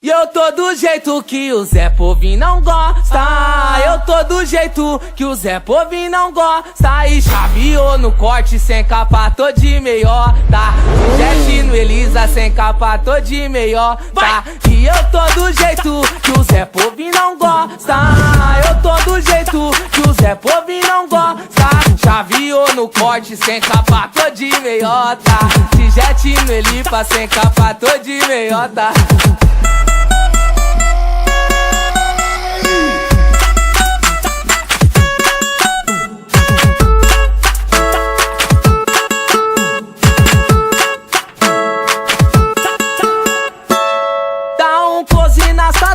E eu tô do jeito que o Zé Povinho não gosta. Eu tô do jeito que o Zé Povinho não gosta. E chaveou no corte sem capa, tô de meiota. Jet no Elisa sem capa, tô de meiota. E eu tô do jeito que o Zé Povinho não gosta. Eu tô do jeito que o Zé Povinho não gosta. Chaveou no corte sem capa, tô de meiota. De jet no Elipa sem capa, tô de meiota.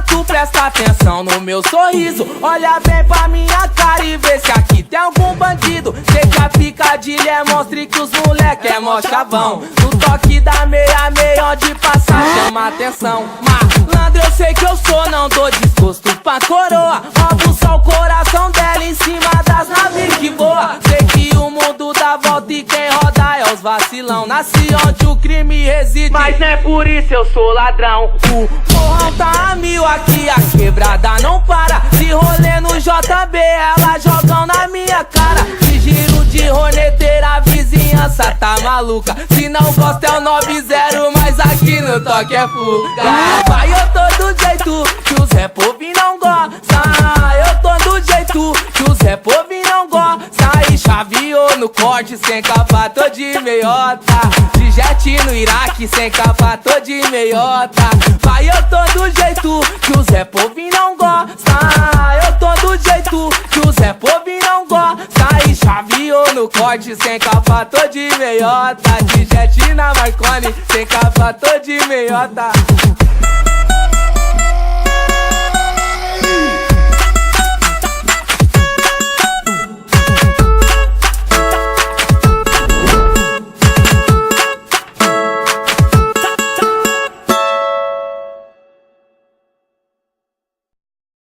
Tu presta atenção no meu sorriso, olha bem pra minha cara e vê se aqui tem algum bandido. Sei que a picadilha é monstro e que os moleque é mó chavão. No toque da 66 onde passar chama atenção. Malandro eu sei que eu sou, não dou desgosto pra coroa. Roubo só o coração dela em cima das naves que voa. Sei que o mundo dá volta e quem roda é os vacilão. Nasci onde o crime reside, mas não é por isso eu sou ladrão. O morrão tá a mil aqui, a quebrada não para. Se rolê no JB, ela jogam na minha cara. De giro de roneteira, a vizinhança tá maluca. Se não gosta é o 90, mas aqui no toque é fuga. Vai, eu tô do jeito que o Zé Povinho não gosta. Eu tô do jeito que o Zé Povinho não gosta. E chaveou no corte sem capa, tô de meiota. De jet no Iraque sem capa, tô de meiota. Vai, eu tô do jeito que o Zé Povinho não gosta. Eu tô do jeito que o Zé Povinho não gosta. E chaveou no corte sem capa, tô de meiota. De jet na Marconi sem capa, tô de meiota.